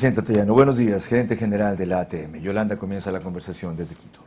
Vicenta Tellano, buenos días, gerente general de la ATM. Yolanda comienza la conversación desde Quito.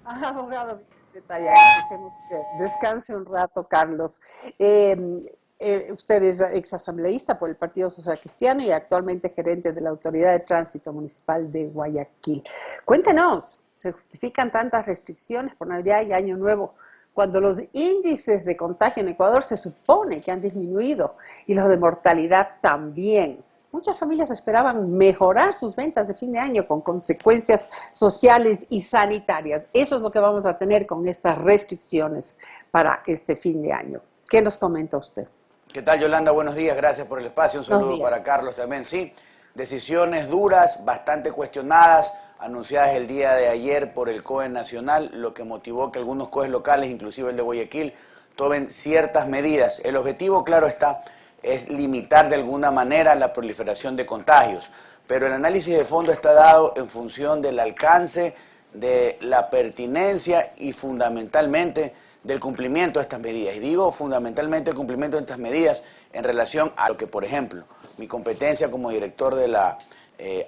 Abogado Vicente Tallano, dejemos que descanse un rato, Carlos. Usted es exasambleísta por el Partido Social Cristiano y actualmente gerente de la Autoridad de Tránsito Municipal de Guayaquil. Cuéntenos, ¿se justifican tantas restricciones por Navidad y Año Nuevo cuando los índices de contagio en Ecuador se supone que han disminuido y los de mortalidad también? Muchas familias esperaban mejorar sus ventas de fin de año con consecuencias sociales y sanitarias. Eso es lo que vamos a tener con estas restricciones para este fin de año. ¿Qué nos comenta usted? ¿Qué tal, Yolanda? Buenos días, gracias por el espacio. Un saludo para Carlos también. Sí, decisiones duras, bastante cuestionadas, anunciadas el día de ayer por el COE nacional, lo que motivó que algunos COEs locales, inclusive el de Guayaquil, tomen ciertas medidas. El objetivo, claro está, es limitar de alguna manera la proliferación de contagios, pero el análisis de fondo está dado en función del alcance, de la pertinencia y fundamentalmente del cumplimiento de estas medidas. Y digo fundamentalmente el cumplimiento de estas medidas en relación a lo que, por ejemplo, mi competencia como director de la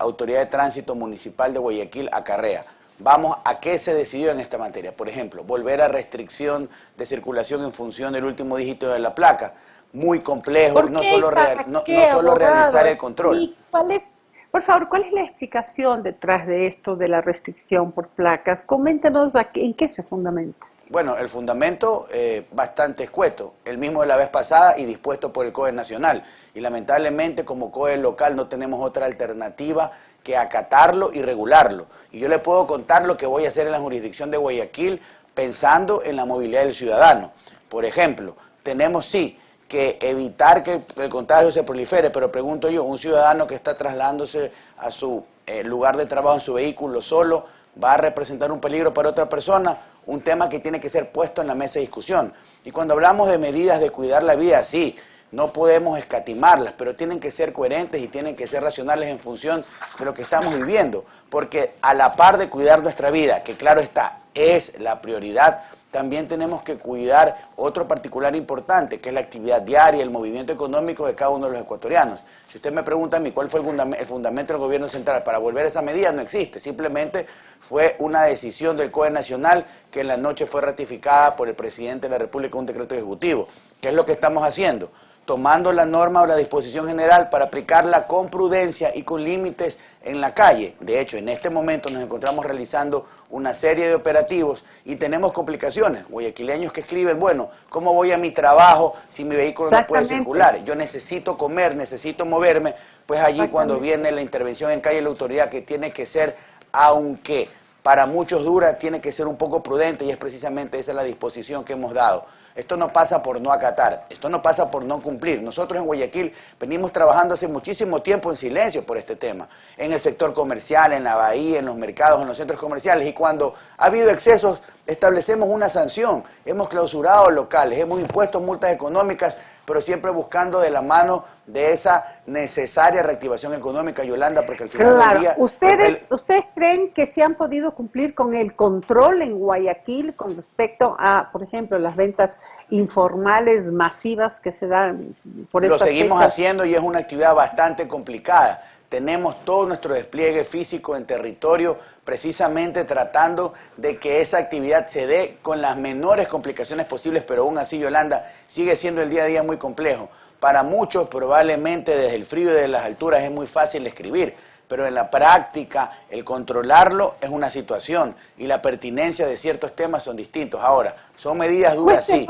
Autoridad de Tránsito Municipal de Guayaquil acarrea. Vamos a qué se decidió en esta materia. Por ejemplo, volver a restricción de circulación en función del último dígito de la placa. Muy complejo, no solo realizar el control. ¿Y por favor, cuál es la explicación detrás de esto de la restricción por placas? Coméntenos en qué se fundamenta. Bueno, el fundamento bastante escueto, el mismo de la vez pasada y dispuesto por el COE nacional. Y lamentablemente como COE local no tenemos otra alternativa que acatarlo y regularlo. Y yo le puedo contar lo que voy a hacer en la jurisdicción de Guayaquil pensando en la movilidad del ciudadano. Por ejemplo, tenemos sí que evitar que el contagio se prolifere, pero pregunto yo, un ciudadano que está trasladándose a su lugar de trabajo en su vehículo solo, ¿va a representar un peligro para otra persona? Un tema que tiene que ser puesto en la mesa de discusión. Y cuando hablamos de medidas de cuidar la vida, sí, no podemos escatimarlas, pero tienen que ser coherentes y tienen que ser racionales en función de lo que estamos viviendo, porque a la par de cuidar nuestra vida, que claro está, es la prioridad, también tenemos que cuidar otro particular importante, que es la actividad diaria, el movimiento económico de cada uno de los ecuatorianos. Si usted me pregunta a mí cuál fue el fundamento del gobierno central para volver a esa medida, no existe. Simplemente fue una decisión del COE nacional que en la noche fue ratificada por el presidente de la República con un decreto ejecutivo. ¿Qué es lo que estamos haciendo? Tomando la norma o la disposición general para aplicarla con prudencia y con límites en la calle. De hecho, en este momento nos encontramos realizando una serie de operativos y tenemos complicaciones. Guayaquileños que escriben, bueno, ¿cómo voy a mi trabajo si mi vehículo no puede circular? Yo necesito comer, necesito moverme, pues allí cuando viene la intervención en calle de la autoridad que tiene que ser, aunque para muchos dura, tiene que ser un poco prudente y es precisamente esa la disposición que hemos dado. Esto no pasa por no acatar, esto no pasa por no cumplir. Nosotros en Guayaquil venimos trabajando hace muchísimo tiempo en silencio por este tema, en el sector comercial, en la bahía, en los mercados, en los centros comerciales, y cuando ha habido excesos establecemos una sanción, hemos clausurado locales, hemos impuesto multas económicas, pero siempre buscando de la mano de esa necesaria reactivación económica, Yolanda, porque al final del día... ¿Ustedes creen que se han podido cumplir con el control en Guayaquil con respecto a, por ejemplo, las ventas informales masivas que se dan por estas fechas? Lo seguimos haciendo y es una actividad bastante complicada. Tenemos todo nuestro despliegue físico en territorio precisamente tratando de que esa actividad se dé con las menores complicaciones posibles, pero aún así, Yolanda, sigue siendo el día a día muy complejo. Para muchos probablemente desde el frío y de las alturas es muy fácil escribir, pero en la práctica el controlarlo es una situación y la pertinencia de ciertos temas son distintos. Ahora, son medidas duras, sí,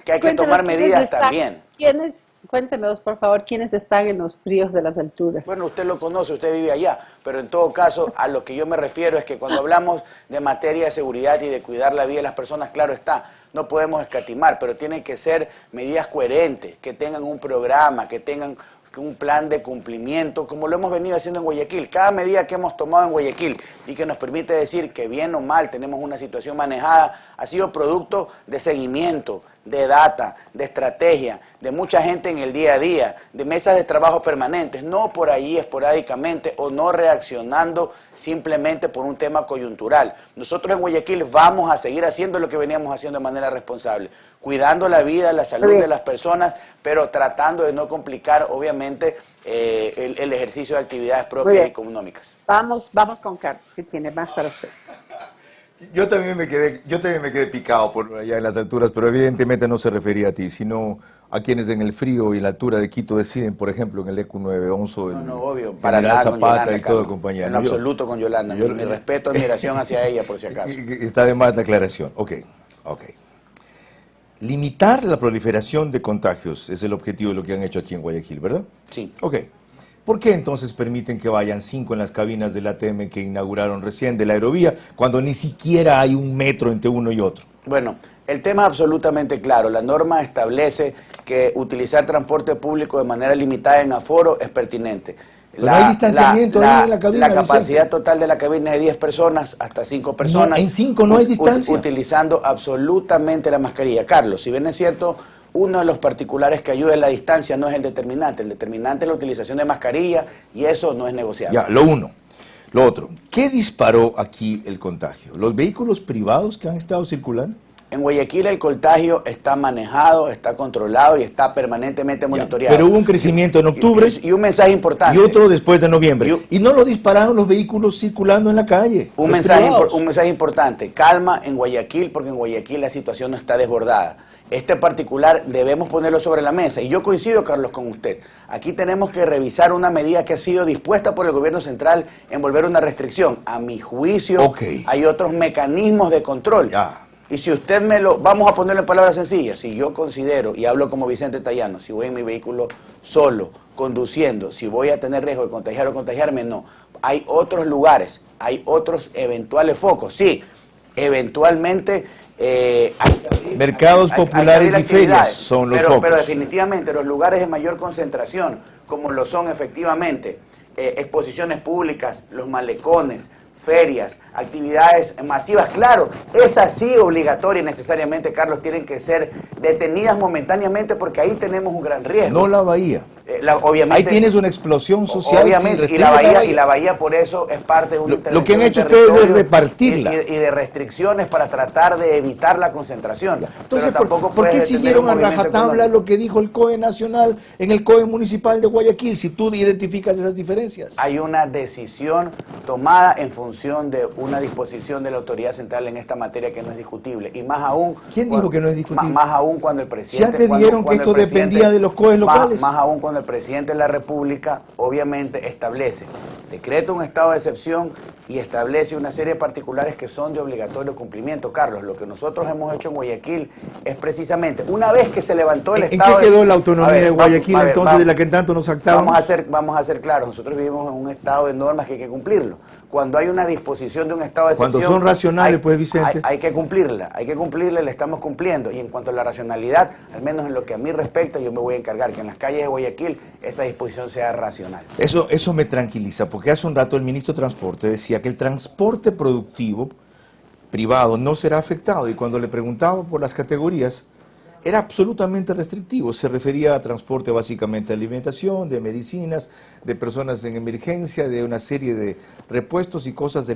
que hay que tomar medidas también. Cuéntenos, por favor, quiénes están en los fríos de las alturas. Bueno, usted lo conoce, usted vive allá, pero en todo caso, a lo que yo me refiero es que cuando hablamos de materia de seguridad y de cuidar la vida de las personas, claro está, no podemos escatimar, pero tienen que ser medidas coherentes, que tengan un programa, que tengan un plan de cumplimiento, como lo hemos venido haciendo en Guayaquil. Cada medida que hemos tomado en Guayaquil y que nos permite decir que bien o mal tenemos una situación manejada, ha sido producto de seguimiento, de data, de estrategia, de mucha gente en el día a día, de mesas de trabajo permanentes, no por ahí esporádicamente o no reaccionando simplemente por un tema coyuntural. Nosotros en Guayaquil vamos a seguir haciendo lo que veníamos haciendo de manera responsable, cuidando la vida, la salud de las personas, pero tratando de no complicar, obviamente, el ejercicio de actividades propias y económicas. Vamos con Carlos, que tiene más para usted. Yo también me quedé picado por allá en las alturas, pero evidentemente no se refería a ti, sino a quienes en el frío y en la altura de Quito deciden, por ejemplo, en el ECU 911, No, obvio, para General nada Zapata Yolanda, y todo compañía. En absoluto con Yolanda. Mi respeto, admiración hacia ella, por si acaso. Está de más la aclaración. Ok. Limitar la proliferación de contagios es el objetivo de lo que han hecho aquí en Guayaquil, ¿verdad? Sí. Ok. ¿Por qué entonces permiten que vayan 5 en las cabinas del ATM que inauguraron recién de la aerovía, cuando ni siquiera hay un metro entre uno y otro? Bueno, el tema es absolutamente claro. La norma establece que utilizar transporte público de manera limitada en aforo es pertinente. Pero no hay distanciamiento ahí en la cabina. La capacidad total de la cabina es de 10 personas, hasta 5 personas. No, en 5 no hay distancia. Utilizando absolutamente la mascarilla. Carlos, si bien es cierto, uno de los particulares que ayuda en la distancia no es el determinante. El determinante es la utilización de mascarilla y eso no es negociable. Ya, lo uno. Lo otro, ¿qué disparó aquí el contagio? ¿Los vehículos privados que han estado circulando? En Guayaquil el contagio está manejado, está controlado y está permanentemente monitoreado. Pero hubo un crecimiento en octubre. Y un mensaje importante. Y otro después de noviembre. Y no lo dispararon los vehículos circulando en la calle. Un mensaje importante. Calma en Guayaquil, porque en Guayaquil la situación no está desbordada. Este particular debemos ponerlo sobre la mesa. Y yo coincido, Carlos, con usted. Aquí tenemos que revisar una medida que ha sido dispuesta por el gobierno central en volver una restricción. A mi juicio, hay otros mecanismos de control. Ya. Y si usted vamos a ponerlo en palabras sencillas, si yo considero, y hablo como Vicente Tallano, si voy en mi vehículo solo, conduciendo, si voy a tener riesgo de contagiar o contagiarme, no. Hay otros lugares, hay otros eventuales focos. Sí, eventualmente mercados populares y ferias son los focos. Pero definitivamente los lugares de mayor concentración, como lo son efectivamente exposiciones públicas, los malecones, ferias, actividades masivas, claro, esas sí obligatoria y necesariamente, Carlos, tienen que ser detenidas momentáneamente porque ahí tenemos un gran riesgo. No la bahía. Obviamente, ahí tienes una explosión social. Obviamente, y la bahía por eso es parte de un lo que han hecho ustedes es repartirla. Y de restricciones para tratar de evitar la concentración. Entonces, tampoco ¿por qué siguieron a rajatabla lo que dijo el COE nacional en el COE municipal de Guayaquil, si tú identificas esas diferencias? Hay una decisión tomada en función de una disposición de la autoridad central en esta materia que no es discutible. Y más aún... ¿Quién dijo que no es discutible? Más aún cuando el presidente... Si antes dijeron que esto dependía de los COE locales. Más aún cuando el presidente de la República obviamente establece, decreta un estado de excepción y establece una serie de particulares que son de obligatorio cumplimiento. Carlos, lo que nosotros hemos hecho en Guayaquil es precisamente, una vez que se levantó el estado... ¿En qué quedó la autonomía de Guayaquil entonces de la que en tanto nos actábamos? Vamos a ser claros, nosotros vivimos en un estado de normas que hay que cumplirlo. Cuando hay una disposición de un estado de excepción... Cuando son racionales, pues, Vicente. Hay que cumplirla, la estamos cumpliendo. Y en cuanto a la racionalidad, al menos en lo que a mí respecta, yo me voy a encargar que en las calles de Guayaquil esa disposición sea racional. Eso me tranquiliza, porque hace un rato el ministro de Transporte decía que el transporte productivo privado no será afectado, y cuando le preguntaba por las categorías, era absolutamente restrictivo. Se refería a transporte básicamente de alimentación, de medicinas, de personas en emergencia, de una serie de repuestos y cosas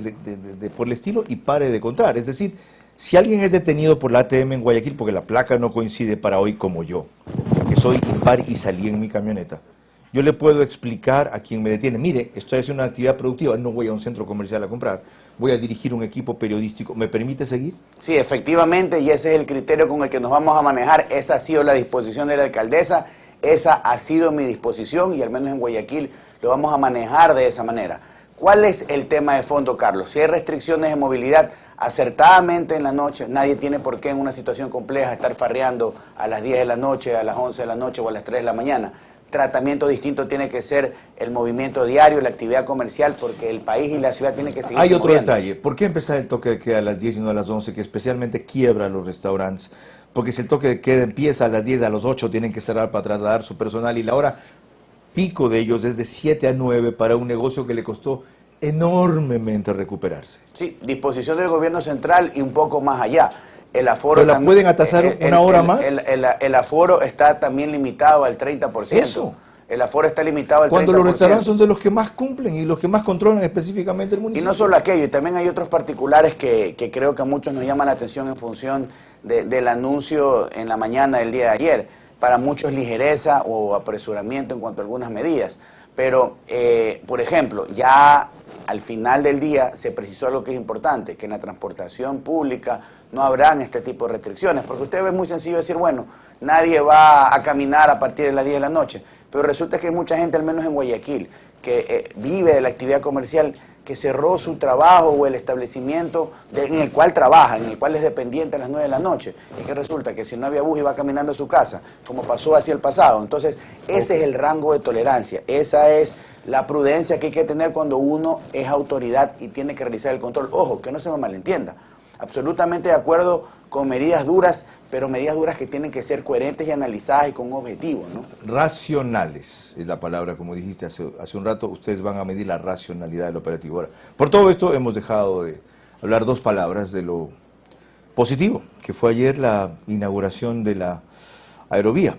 por el estilo, y pare de contar. Es decir, si alguien es detenido por la ATM en Guayaquil, porque la placa no coincide para hoy como yo, que soy impar y salí en mi camioneta, yo le puedo explicar a quien me detiene, mire, estoy haciendo una actividad productiva, no voy a un centro comercial a comprar, voy a dirigir un equipo periodístico, ¿me permite seguir? Sí, efectivamente, y ese es el criterio con el que nos vamos a manejar. Esa ha sido la disposición de la alcaldesa, esa ha sido mi disposición, y al menos en Guayaquil lo vamos a manejar de esa manera. ¿Cuál es el tema de fondo, Carlos? Si hay restricciones de movilidad, acertadamente en la noche, nadie tiene por qué en una situación compleja estar farreando a las 10 de la noche, a las 11 de la noche o a las 3 de la mañana. Tratamiento distinto tiene que ser el movimiento diario, la actividad comercial, porque el país y la ciudad tienen que seguir. Hay otro detalle, ¿por qué empezar el toque de queda a las 10 y no a las 11, que especialmente quiebra los restaurantes? Porque si el toque de queda empieza a las 10, a las 8 tienen que cerrar para trasladar su personal, y la hora pico de ellos es de 7 a 9 para un negocio que le costó enormemente recuperarse. Sí, disposición del gobierno central y un poco más allá. El aforo Pero la también, pueden atasar una hora más. El aforo está también limitado al 30%. Eso. El aforo está limitado al 30%. Cuando los restaurantes son de los que más cumplen y los que más controlan específicamente el Y municipio. no solo aquello, y también hay otros particulares que creo que a muchos nos llaman la atención en función del anuncio en la mañana del día de ayer. Para muchos ligereza o apresuramiento en cuanto a algunas medidas. Pero, por ejemplo, ya al final del día se precisó algo que es importante, que en la transportación pública no habrán este tipo de restricciones, porque usted ve muy sencillo decir, bueno, nadie va a caminar a partir de las 10 de la noche, pero resulta que hay mucha gente, al menos en Guayaquil, que vive de la actividad comercial, que cerró su trabajo o el establecimiento en el cual trabaja, en el cual es dependiente a las 9 de la noche, y que resulta que si no había bus iba caminando a su casa, como pasó hacia el pasado. Entonces, ese es el rango de tolerancia, esa es la prudencia que hay que tener cuando uno es autoridad y tiene que realizar el control. Ojo, que no se me malentienda, absolutamente de acuerdo con medidas duras, pero medidas duras que tienen que ser coherentes y analizadas y con un objetivo, ¿no? Racionales es la palabra, como dijiste hace un rato, ustedes van a medir la racionalidad del operativo. Ahora, por todo esto hemos dejado de hablar dos palabras de lo positivo, que fue ayer la inauguración de la aerovía.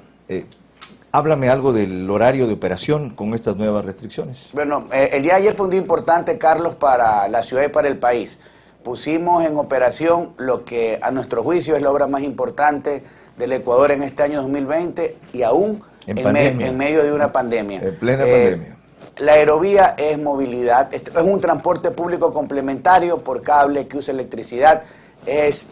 Háblame algo del horario de operación con estas nuevas restricciones. Bueno, el día de ayer fue un día importante, Carlos, para la ciudad y para el país. Pusimos en operación lo que a nuestro juicio es la obra más importante del Ecuador en este año 2020 y aún en medio de una pandemia. En plena pandemia. La aerovía es movilidad, es un transporte público complementario por cable que usa electricidad, es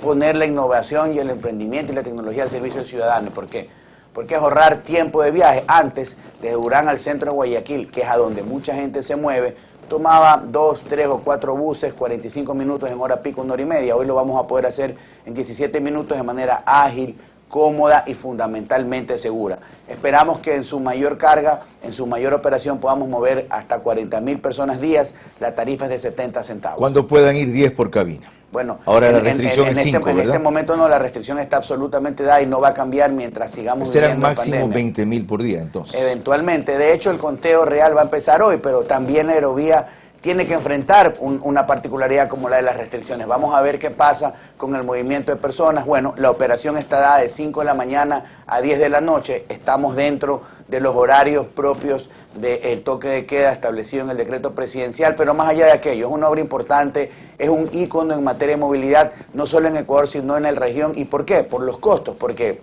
poner la innovación y el emprendimiento y la tecnología al servicio del ciudadano. ¿Por qué? Porque es ahorrar tiempo de viaje. Antes, de Durán al centro de Guayaquil, que es a donde mucha gente se mueve, tomaba 2, 3 o 4 buses, 45 minutos en hora pico, 1 hora y media. Hoy lo vamos a poder hacer en 17 minutos de manera ágil, cómoda y fundamentalmente segura. Esperamos que en su mayor carga, en su mayor operación, podamos mover hasta 40.000 personas días. La tarifa es de 70 centavos. Cuando puedan ir 10 por cabina. Bueno, ahora la restricción es 5, ¿verdad? En este momento no, la restricción está absolutamente dada y no va a cambiar mientras sigamos serán viviendo máximo en pandemia. 20.000 por día, entonces. Eventualmente. De hecho, el conteo real va a empezar hoy, pero también la aerovía tiene que enfrentar una particularidad como la de las restricciones. Vamos a ver qué pasa con el movimiento de personas. Bueno, la operación está dada de 5 de la mañana a 10 de la noche. Estamos dentro de los horarios propios del toque de queda establecido en el decreto presidencial, pero más allá de aquello, es una obra importante, es un ícono en materia de movilidad, no solo en Ecuador, sino en la región. ¿Y por qué? Por los costos, porque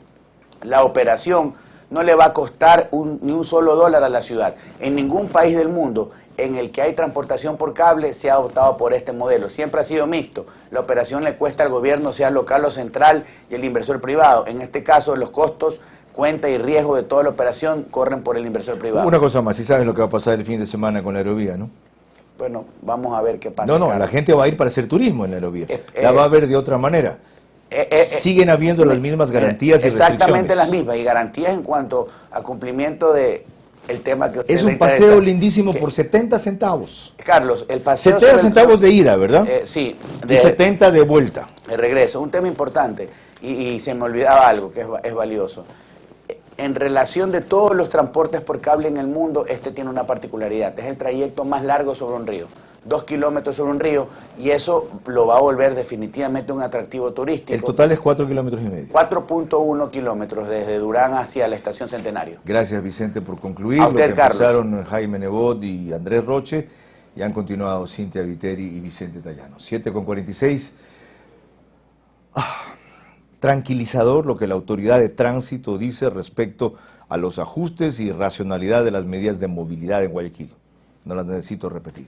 la operación no le va a costar ni un solo dólar a la ciudad. En ningún país del mundo en el que hay transportación por cable se ha optado por este modelo. Siempre ha sido mixto. La operación le cuesta al gobierno, sea local o central, y el inversor privado. En este caso, los costos, cuenta y riesgo de toda la operación corren por el inversor privado. Una cosa más, si sabes lo que va a pasar el fin de semana con la aerovía, ¿no? Bueno, vamos a ver qué pasa. No, Carlos. la gente va a ir para hacer turismo en la aerovía. La va a ver de otra manera. Siguen habiendo las mismas garantías y restricciones. Exactamente las mismas, y garantías en cuanto a cumplimiento de el tema que usted es un paseo lindísimo por 70 centavos. Carlos, el paseo... 70 centavos de ida, ¿verdad? Sí. Y 70 de vuelta. De regreso. Un tema importante, y se me olvidaba algo que es valioso. En relación de todos los transportes por cable en el mundo, este tiene una particularidad. Es el trayecto más largo sobre un río. 2 kilómetros sobre un río, y eso lo va a volver definitivamente un atractivo turístico. El total es 4 kilómetros y medio. 4.1 kilómetros desde Durán hacia la Estación Centenario. Gracias, Vicente, por concluir. A usted, lo que Carlos. empezaron Jaime Nebot y Andrés Roche, y han continuado Cintia Viteri y Vicente Tallano. 7:46. Tranquilizador lo que la autoridad de tránsito dice respecto a los ajustes y racionalidad de las medidas de movilidad en Guayaquil. No las necesito repetir.